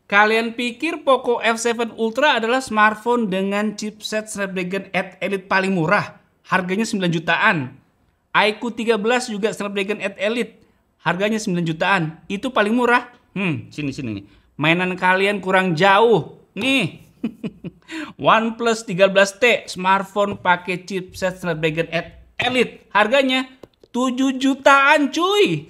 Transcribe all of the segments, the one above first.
Kalian pikir Poco F7 Ultra adalah smartphone dengan chipset Snapdragon 8 Elite paling murah, harganya 9 jutaan. iQOO 13 juga Snapdragon 8 Elite, harganya 9 jutaan. Itu paling murah. Sini nih. Mainan kalian kurang jauh. Nih. OnePlus 13T, smartphone pakai chipset Snapdragon 8 Elite, harganya 7 jutaan, cuy.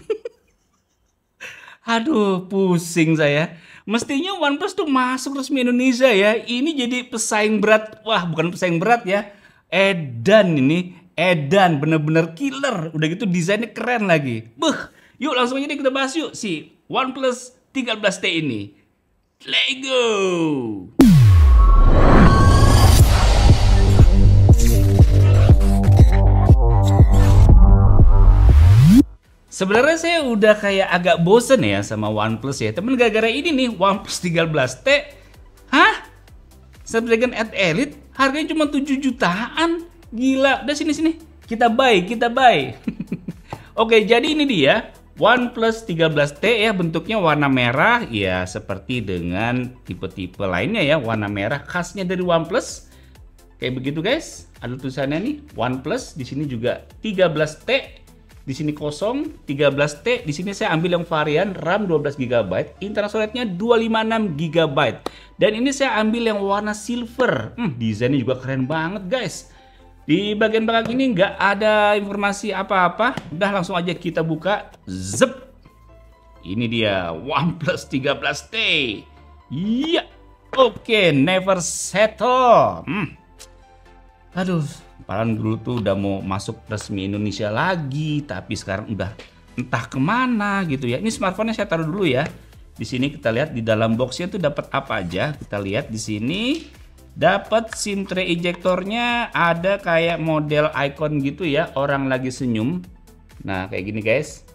Aduh, pusing saya. Mestinya OnePlus tuh masuk resmi Indonesia ya. Ini jadi pesaing berat. Wah, bukan pesaing berat ya. Edan ini. Edan, bener-bener killer. Udah gitu desainnya keren lagi. Yuk langsung aja deh kita bahas yuk si OnePlus 13T ini. Let's go! Sebenarnya saya udah kayak agak bosen ya sama OnePlus ya. Temen gara-gara ini nih OnePlus 13T. Hah? Snapdragon 8 Elite harganya cuma 7 jutaan. Gila. Udah sini. Kita buy. Oke, jadi ini dia OnePlus 13T ya, bentuknya warna merah ya, seperti dengan tipe-tipe lainnya ya, warna merah khasnya dari OnePlus. Kayak begitu guys. Ada tulisannya nih OnePlus, di sini juga 13T. Di sini kosong, 13T. Di sini saya ambil yang varian RAM 12 GB, internal storage-nya 256 GB. Dan ini saya ambil yang warna silver. Desainnya juga keren banget, guys. Di bagian belakang ini nggak ada informasi apa-apa. Udah langsung aja kita buka. Zep. Ini dia OnePlus 13T. Iya. Oke, never settle. Aduh. Padahal dulu tuh udah mau masuk resmi Indonesia lagi, tapi sekarang udah entah kemana gitu ya. Ini smartphone-nya saya taruh dulu ya. Di sini kita lihat di dalam boxnya tuh dapat apa aja. Kita lihat di sini dapat SIM tray ejectornya, ada kayak model icon gitu ya, orang lagi senyum. Nah kayak gini guys.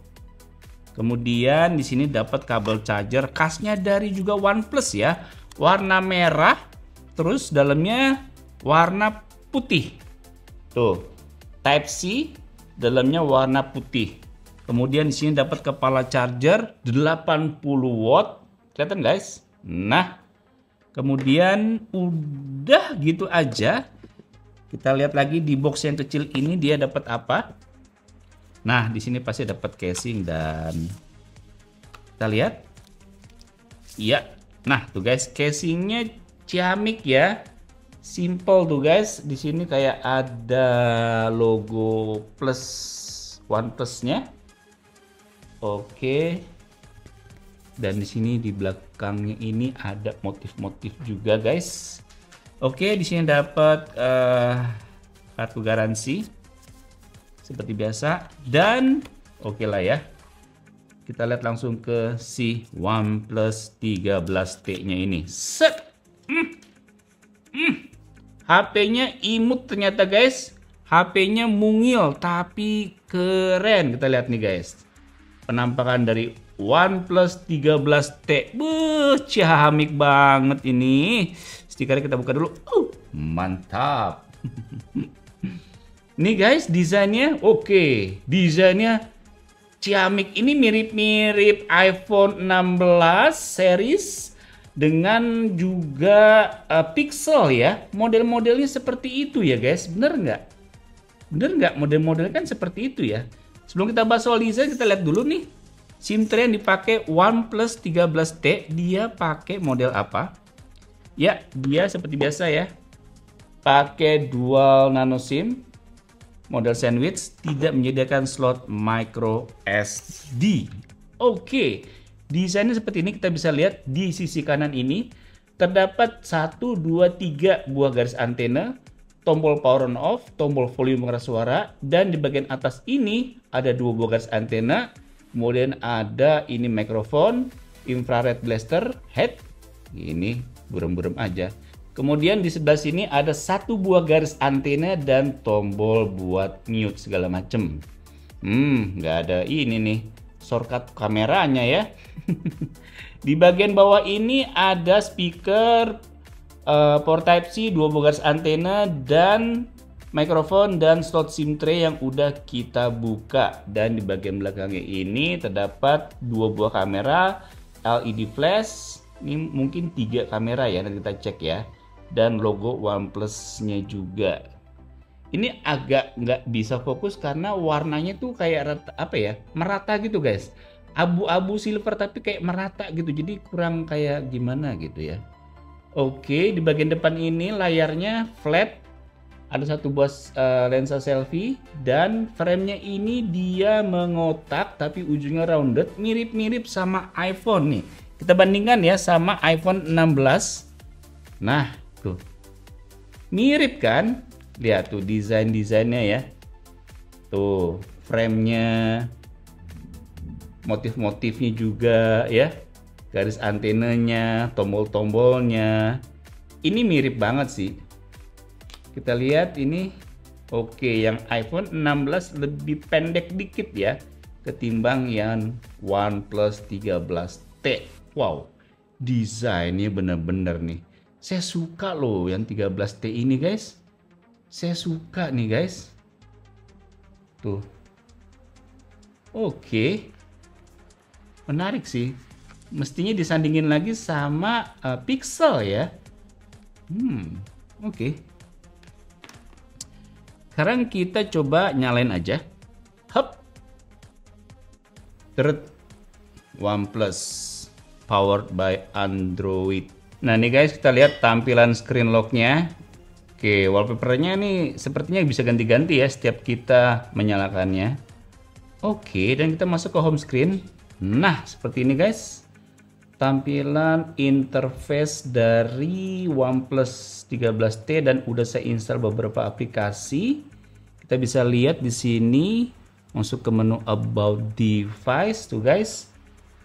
Kemudian di sini dapat kabel charger khasnya dari juga OnePlus ya, warna merah, terus dalamnya warna putih. Tuh, Type C, dalamnya warna putih. Kemudian di sini dapat kepala charger 80 watt. Kelihatan guys? Nah, kemudian udah gitu aja. Kita lihat lagi di box yang kecil ini dia dapat apa? Nah, di sini pasti dapat casing dan kita lihat. Iya. Nah, tuh guys, casingnya ciamik ya. Simple tuh guys, di sini kayak ada logo plus OnePlus-nya. Oke. Dan di sini di belakangnya ini ada motif-motif juga guys. Oke, di sini dapat kartu garansi seperti biasa dan oke lah ya. Kita lihat langsung ke si OnePlus 13T-nya ini. Set. HP-nya imut ternyata guys. HP-nya mungil tapi keren. Kita lihat nih guys. Penampakan dari OnePlus 13T. Ciamik banget ini. Stikernya kita buka dulu. Mantap. Nih guys, desainnya oke. Desainnya ciamik. Ini mirip-mirip iPhone 16 series dengan juga Pixel ya, model-modelnya seperti itu ya guys, bener nggak model-modelnya kan seperti itu ya. Sebelum kita bahas soal desain, kita lihat dulu nih SIM tray yang dipakai OnePlus 13T, dia pakai model apa ya? Dia seperti biasa ya, pakai dual nano SIM model sandwich, tidak menyediakan slot micro SD. Oke. Desainnya seperti ini, kita bisa lihat di sisi kanan ini terdapat 1, 2, 3 buah garis antena, tombol power on off, tombol volume pengeras suara, dan di bagian atas ini ada 2 buah garis antena, kemudian ada ini mikrofon, infrared blaster, head, ini burem-burem aja. Kemudian di sebelah sini ada 1 buah garis antena dan tombol buat mute segala macem. Nggak ada ini nih shortcut kameranya ya. Di bagian bawah ini ada speaker, port Type C, 2 buah garis antena dan mikrofon dan slot SIM tray yang udah kita buka. Dan di bagian belakangnya ini terdapat 2 buah kamera, LED flash, Ini mungkin 3 kamera ya, nanti kita cek ya. Dan logo OnePlus-nya juga. Ini agak nggak bisa fokus karena warnanya tuh kayak merata gitu guys. Abu-abu silver tapi kayak merata gitu, jadi kurang kayak gimana gitu ya. Oke, di bagian depan ini layarnya flat, ada satu buah lensa selfie, dan framenya ini dia mengotak tapi ujungnya rounded, mirip-mirip sama iPhone nih. Kita bandingkan ya sama iPhone 16. Nah tuh, mirip kan? Lihat tuh desainnya ya. Tuh framenya, motif-motifnya juga ya, garis antenanya, tombol-tombolnya, ini mirip banget sih. Kita lihat ini, oke, yang iPhone 16 lebih pendek dikit ya ketimbang yang OnePlus 13T. Wow, desainnya bener-bener nih, saya suka loh yang 13T ini guys. Saya suka nih guys. Tuh, oke, menarik sih. Mestinya disandingin lagi sama Pixel ya. Oke. Sekarang kita coba nyalain aja. Hup. OnePlus powered by Android. Nah nih guys, kita lihat tampilan screen lock-nya. Oke, wallpapernya nih sepertinya bisa ganti-ganti ya setiap kita menyalakannya. Oke, dan kita masuk ke home screen. Nah, seperti ini guys. Tampilan interface dari OnePlus 13T, dan udah saya install beberapa aplikasi. Kita bisa lihat di sini, masuk ke menu About Device tuh guys.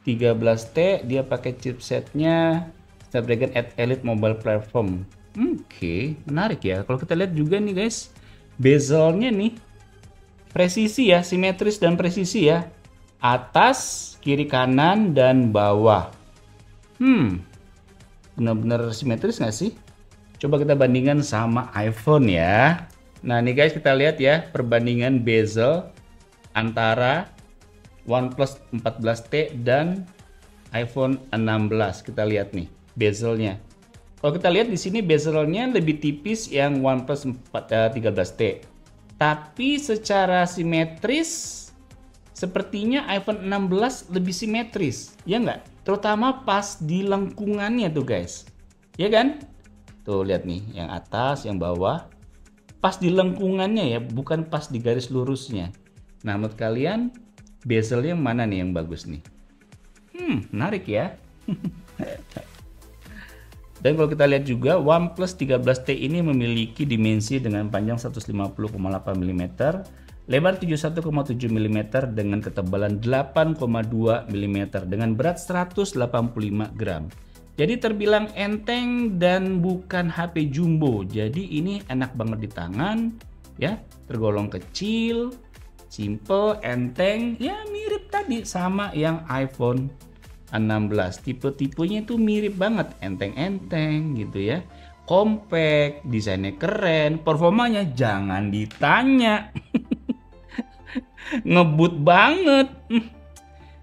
13T dia pakai chipsetnya Snapdragon 8 Elite Mobile Platform. Oke, menarik ya. Kalau kita lihat juga nih guys, bezelnya nih presisi ya, simetris dan presisi ya. Atas, kiri, kanan, dan bawah. Benar-benar simetris nggak sih? Coba kita bandingkan sama iPhone ya. Nah nih guys, kita lihat ya perbandingan bezel antara OnePlus 14T dan iPhone 16. Kita lihat nih bezelnya. Kalau kita lihat di sini bezelnya lebih tipis yang OnePlus 13T. Tapi secara simetris sepertinya iPhone 16 lebih simetris, ya nggak? Terutama pas di lengkungannya tuh guys, ya kan? Tuh lihat nih, yang atas, yang bawah, pas di lengkungannya ya, bukan pas di garis lurusnya. Nah menurut kalian bezelnya mana nih yang bagus nih? Menarik ya. Dan kalau kita lihat juga, OnePlus 13T ini memiliki dimensi dengan panjang 150,8 mm, lebar 71,7 mm dengan ketebalan 8,2 mm dengan berat 185 gram. Jadi terbilang enteng dan bukan HP jumbo. Jadi ini enak banget di tangan ya, tergolong kecil, simple, enteng, ya mirip tadi sama yang iPhone 16. Tipe-tipenya itu mirip banget, enteng-enteng gitu ya. Compact, desainnya keren, performanya jangan ditanya. Ngebut banget.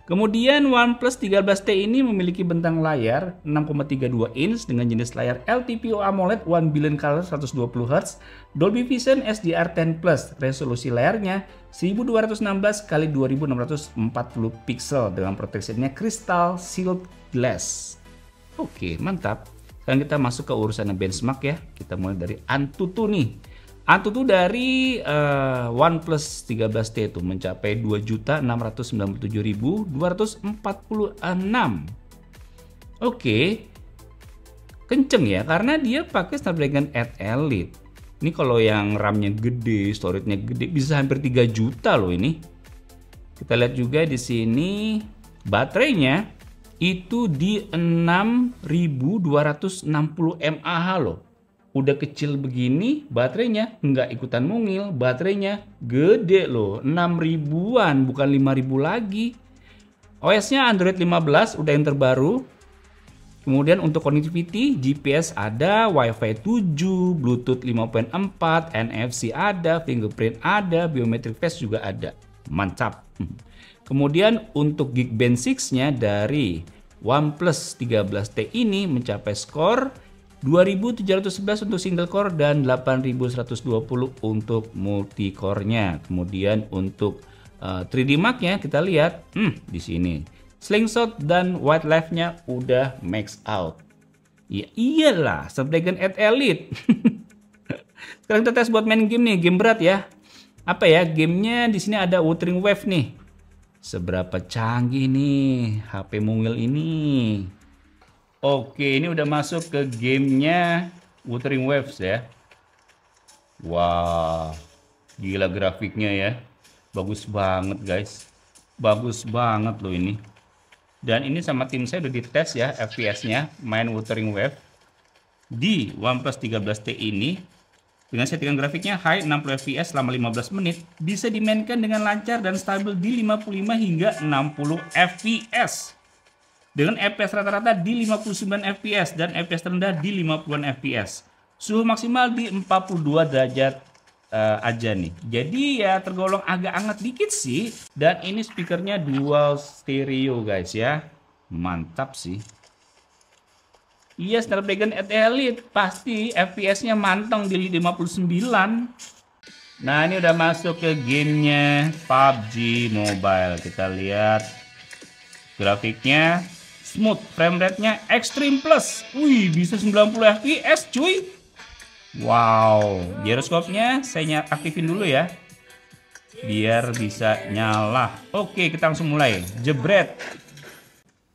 Kemudian OnePlus 13T ini memiliki bentang layar 6,32 inch dengan jenis layar LTPO AMOLED 1 billion color 120 Hz, Dolby Vision SDR10+, resolusi layarnya 1216 x 2640 pixel dengan proteksinya Crystal Shield Glass. Oke, mantap. Sekarang kita masuk ke urusan benchmark ya. Kita mulai dari Antutu nih. Antutu dari OnePlus 13T itu mencapai 2.697.246. Oke, kenceng ya karena dia pakai Snapdragon 8 Elite. Ini kalau yang RAM-nya gede, storage-nya gede, bisa hampir 3 juta loh ini. Kita lihat juga di sini baterainya itu di 6.260 mAh loh. Udah kecil begini baterainya nggak ikutan mungil, baterainya gede loh, 6.000-an bukan 5.000 lagi. OS-nya Android 15 udah yang terbaru. Kemudian untuk connectivity, GPS ada, Wi-Fi 7, Bluetooth 5.4, NFC ada, fingerprint ada, biometric face juga ada. Mantap. Kemudian untuk Geekbench 6-nya dari OnePlus 13T ini mencapai skor 2711 untuk single core dan 8120 untuk multi core-nya. Kemudian untuk 3D Mark-nya kita lihat di sini. Slingshot dan wildlife-nya udah max out. Ya iyalah, Snapdragon 8 Elite. Sekarang kita tes buat main game nih, game berat ya. Apa ya? Gamenya di sini ada Wuthering Waves nih. Seberapa canggih nih HP mungil ini. Oke, ini udah masuk ke gamenya Wuthering Waves ya. Wah, gila grafiknya ya. Bagus banget guys. Bagus banget loh ini. Dan ini sama tim saya udah dites ya FPS-nya main Wuthering Waves di OnePlus 13T ini. Dengan settingan grafiknya high 60 fps selama 15 menit, bisa dimainkan dengan lancar dan stabil di 55 hingga 60 fps. Dengan FPS rata-rata di 59 fps dan FPS terendah di 50-an fps. Suhu maksimal di 42 derajat aja nih. Jadi ya tergolong agak hangat dikit sih. Dan ini speakernya dual stereo guys ya. Mantap sih. Iya, Snapdragon 8 Elite pasti FPS-nya manteng di 59. Nah, ini udah masuk ke gamenya PUBG Mobile. Kita lihat grafiknya smooth, frame rate-nya Extreme Plus. Wih, bisa 90 FPS cuy. Wow, gyroscope-nya saya aktifin dulu ya. Biar bisa nyala. Oke, kita langsung mulai. Jebret.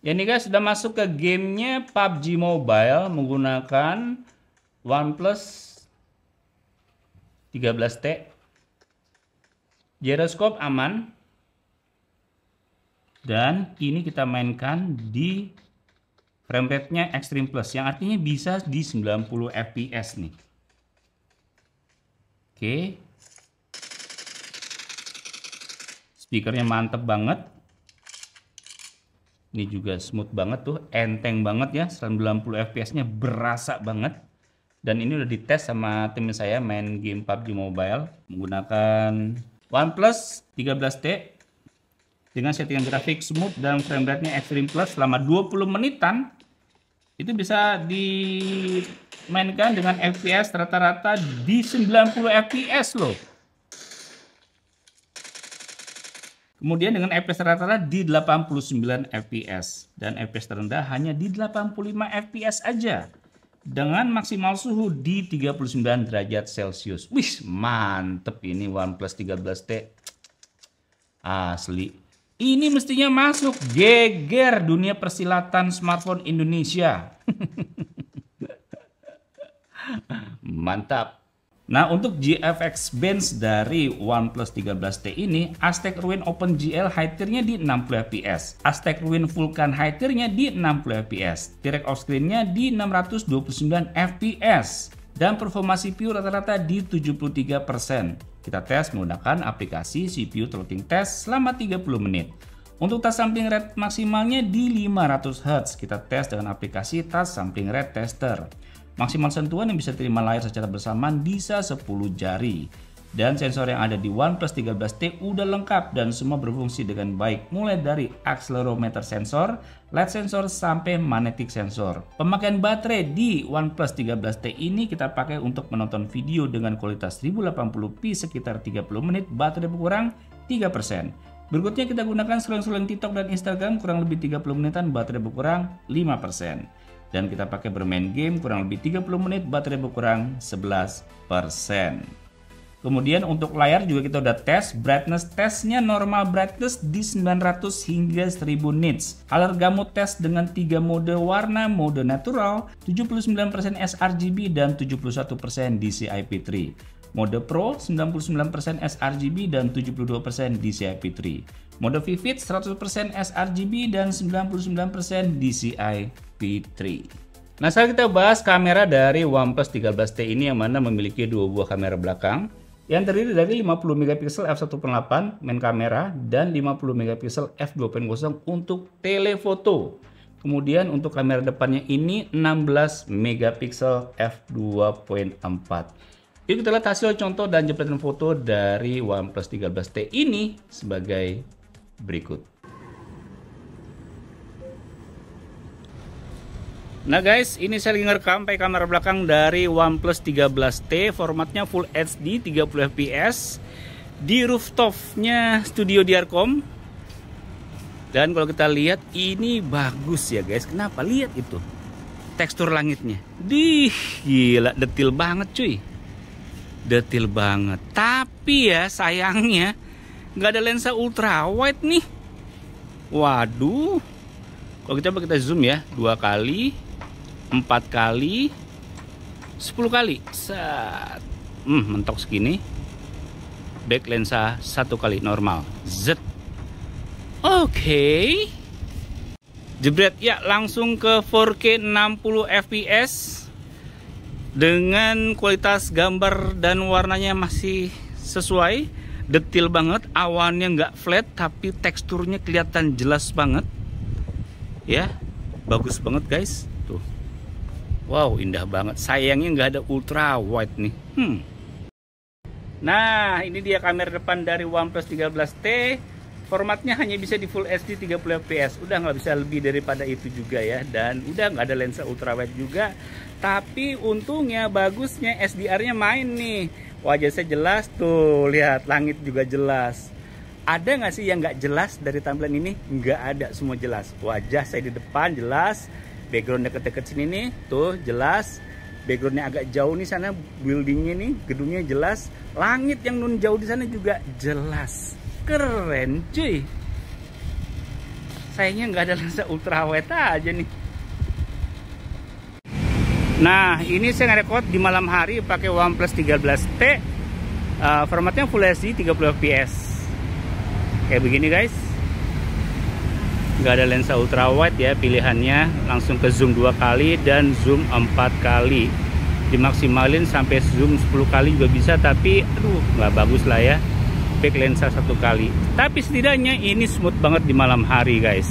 Ya nih guys, sudah masuk ke gamenya PUBG Mobile menggunakan OnePlus 13T. Gyroscope aman. Dan ini kita mainkan di frame rate-nya Extreme Plus, yang artinya bisa di 90 fps nih. Oke. Speakernya mantep banget. Ini juga smooth banget tuh, enteng banget ya, 90 fps-nya berasa banget. Dan ini udah dites sama tim saya main game PUBG Mobile menggunakan OnePlus 13T dengan settingan grafik smooth dan frame rate-nya Extreme Plus selama 20 menitan. Itu bisa dimainkan dengan FPS rata-rata di 90 fps loh. Kemudian dengan FPS rata-rata di 89 fps dan FPS terendah hanya di 85 fps aja dengan maksimal suhu di 39 derajat Celcius. Wih, mantep ini OnePlus 13T. Asli. Ini mestinya masuk geger dunia persilatan smartphone Indonesia. Mantap. Nah, untuk GFX bench dari OnePlus 13T ini, Aztec Ruin OpenGL high tier-nya di 60 fps, Aztec Ruin Vulkan high tier-nya di 60 fps, direct off screen-nya di 629 fps, dan performa CPU rata-rata di 73%. Kita tes menggunakan aplikasi CPU throttling test selama 30 menit. Untuk touch sampling rate maksimalnya di 500 Hz. Kita tes dengan aplikasi touch sampling rate tester. Maksimal sentuhan yang bisa terima layar secara bersamaan bisa 10 jari. Dan sensor yang ada di OnePlus 13T udah lengkap dan semua berfungsi dengan baik, mulai dari accelerometer sensor, LED sensor sampai magnetic sensor. Pemakaian baterai di OnePlus 13T ini kita pakai untuk menonton video dengan kualitas 1080p sekitar 30 menit, baterai berkurang 3%. Berikutnya kita gunakan scrolling TikTok dan Instagram kurang lebih 30 menitan, baterai berkurang 5%. Dan kita pakai bermain game kurang lebih 30 menit, baterai berkurang 11%. Kemudian untuk layar juga kita udah tes, brightness testnya normal brightness di 900 hingga 1000 nits. Color gamut test dengan 3 mode warna, mode natural, 79% sRGB dan 71% DCI-P3. Mode Pro 99% sRGB dan 72% DCI-P3. Mode Vivid 100% sRGB dan 99% DCI-P3. Nah, sekarang kita bahas kamera dari OnePlus 13T ini yang mana memiliki dua buah kamera belakang yang terdiri dari 50 megapiksel f1.8 main kamera dan 50 megapiksel f2.0 untuk telefoto. Kemudian untuk kamera depannya ini 16 megapiksel f2.4. Yuk kita lihat hasil contoh dan jepretan foto dari OnePlus 13T ini sebagai berikut. Nah guys, ini saya lagi ngerekam pakai kamera belakang dari OnePlus 13T, formatnya Full HD 30 fps di rooftopnya studio Diarcom. Dan kalau kita lihat ini bagus ya guys. Kenapa? Lihat itu tekstur langitnya. Gila, detil banget cuy. Detil banget. Tapi ya sayangnya nggak ada lensa ultra wide nih. Waduh. Kalau kita zoom ya, 2 kali, 4 kali, 10 kali. Set. Mentok segini. Back lensa 1 kali normal. Z. Oke. Jebret ya, langsung ke 4K 60 fps dengan kualitas gambar dan warnanya masih sesuai. Detil banget, awannya nggak flat tapi teksturnya kelihatan jelas banget. Ya, bagus banget guys. Tuh. Wow, indah banget. Sayangnya nggak ada ultra wide nih. Nah, ini dia kamera depan dari OnePlus 13T. Formatnya hanya bisa di Full HD 30 fps. Udah nggak bisa lebih daripada itu juga ya. Dan udah nggak ada lensa ultra wide juga. Tapi untungnya bagusnya SDR-nya main nih. Wajah saya jelas tuh. Lihat, langit juga jelas. Ada nggak sih yang nggak jelas dari tampilan ini? Nggak ada, semua jelas. Wajah saya di depan jelas. Background deket-deket sini nih, tuh jelas. Backgroundnya agak jauh nih sana, buildingnya nih, gedungnya jelas. Langit yang nun jauh di sana juga jelas. Keren cuy. Sayangnya nggak ada lensa ultrawide aja nih. Nah, ini saya ngerekord di malam hari pakai OnePlus 13T. Formatnya Full HD 30 fps. Kayak begini guys. Nggak ada lensa ultrawide ya pilihannya. Langsung ke zoom 2 kali dan zoom 4 kali. Dimaksimalin sampai zoom 10 kali juga bisa. Tapi aduh, nggak bagus lah ya. Back lensa 1 kali. Tapi setidaknya ini smooth banget di malam hari guys.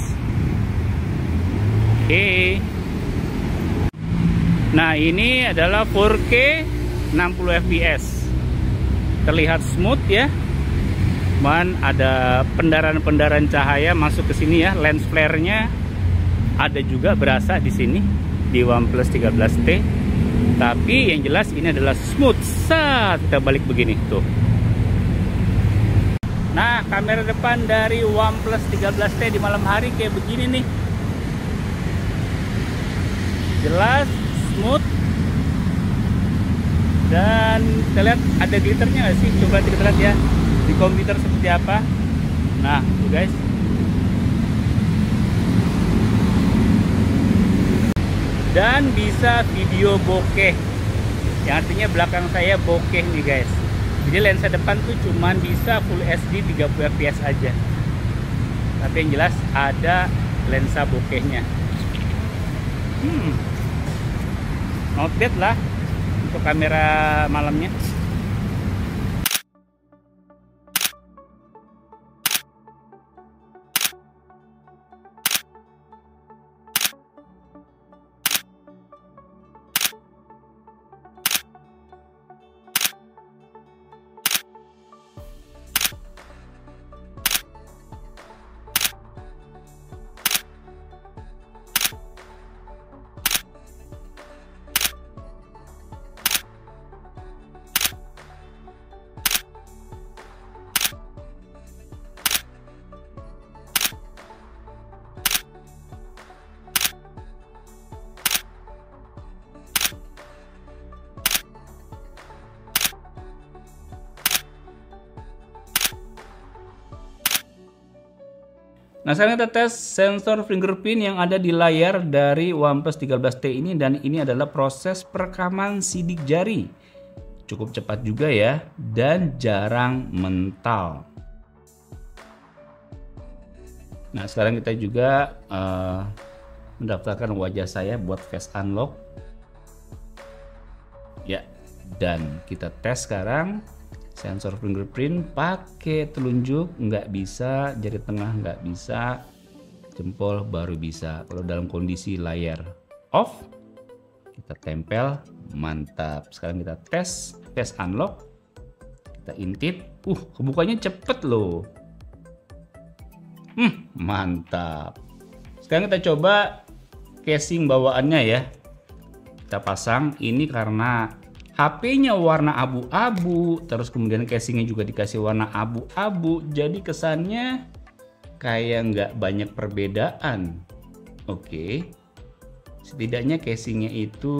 Oke. Nah, ini adalah 4K 60 fps. Terlihat smooth ya. Cuman ada pendaran-pendaran cahaya masuk ke sini ya. Lens flare-nya ada juga berasa di sini di OnePlus 13T. Tapi yang jelas ini adalah smooth. Saat kita balik begini tuh. Nah, kamera depan dari OnePlus 13T di malam hari kayak begini nih. Jelas, smooth. Dan kita lihat ada glitternya nggak sih? Coba kita lihat ya di komputer seperti apa. Nah, tuh guys. Dan bisa video bokeh. Yang artinya belakang saya bokeh nih guys. Jadi lensa depan tuh cuman bisa Full HD 30 fps aja. Tapi yang jelas ada lensa bokehnya. Not bad lah untuk kamera malamnya. Nah, sekarang kita tes sensor fingerprint yang ada di layar dari OnePlus 13T ini, dan ini adalah proses perekaman sidik jari. Cukup cepat juga ya, dan jarang mental. Nah, sekarang kita juga mendaftarkan wajah saya buat face unlock. Ya, dan kita tes sekarang. Sensor fingerprint pakai telunjuk nggak bisa, jari tengah nggak bisa, jempol baru bisa. Kalau dalam kondisi layar off, kita tempel, mantap. Sekarang kita tes face unlock, kita intip, kebukanya cepet loh. Mantap. Sekarang kita coba casing bawaannya ya. Kita pasang ini karena HP-nya warna abu-abu, terus kemudian casingnya juga dikasih warna abu-abu, jadi kesannya kayak nggak banyak perbedaan. Oke, setidaknya casingnya itu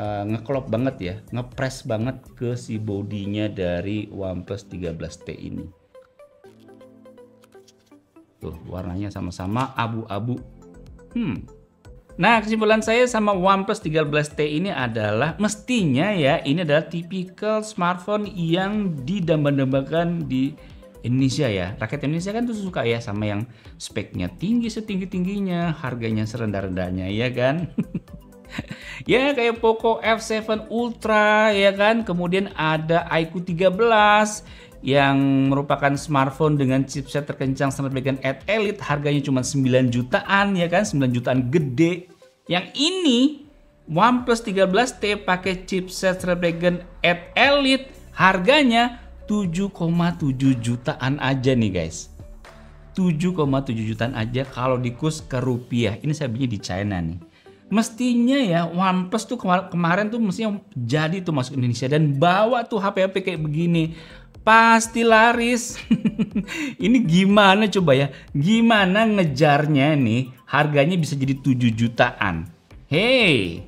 ngeklop banget ya, ngepres banget ke si bodinya dari OnePlus 13T ini. Tuh, warnanya sama-sama abu-abu. Nah, kesimpulan saya sama OnePlus 13T ini adalah mestinya ya ini adalah tipikal smartphone yang didamba-dambakan di Indonesia ya. Rakyat Indonesia kan tuh suka ya sama yang speknya tinggi setinggi-tingginya, harganya serendah-rendahnya ya kan. Ya kayak Poco F7 Ultra ya kan. Kemudian ada iQOO 13 yang merupakan smartphone dengan chipset terkencang Snapdragon 8 Elite, harganya cuma 9 jutaan ya kan, 9 jutaan gede. Yang ini OnePlus 13T pakai chipset Snapdragon 8 Elite, harganya 7,7 jutaan aja nih guys. 7,7 jutaan aja kalau dikurs ke rupiah. Ini saya beli di China nih. Mestinya ya OnePlus tuh kemarin tuh mestinya jadi tuh masuk Indonesia dan bawa tuh HP-HP kayak begini. Pasti laris. Ini gimana coba ya? Gimana ngejarnya nih? Harganya bisa jadi 7 jutaan. Hey.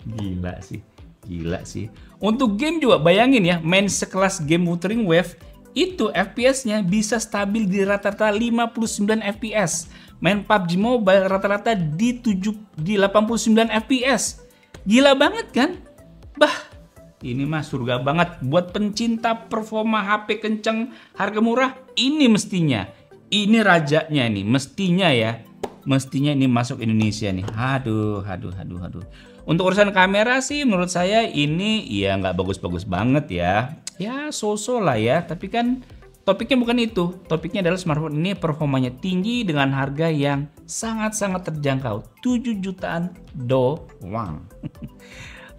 Gila sih. Untuk game juga bayangin ya, main sekelas game Wuthering Waves itu FPS-nya bisa stabil di rata-rata 59 FPS. Main PUBG Mobile rata-rata di 89 FPS. Gila banget kan? Bah, ini mah surga banget buat pencinta performa HP kenceng harga murah. Ini mestinya, ini rajanya nih, mestinya ya, mestinya ini masuk Indonesia nih. Aduh. Untuk urusan kamera sih menurut saya ini ya nggak bagus-bagus banget ya. Ya so-so lah ya, tapi kan topiknya bukan itu. Topiknya adalah smartphone ini performanya tinggi dengan harga yang sangat-sangat terjangkau, 7 jutaan doang.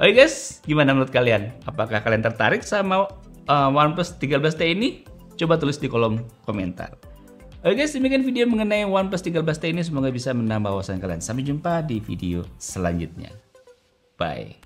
Oke guys, gimana menurut kalian? Apakah kalian tertarik sama OnePlus 13T ini? Coba tulis di kolom komentar. Oke guys, demikian video mengenai OnePlus 13T ini. Semoga bisa menambah wawasan kalian. Sampai jumpa di video selanjutnya. Bye.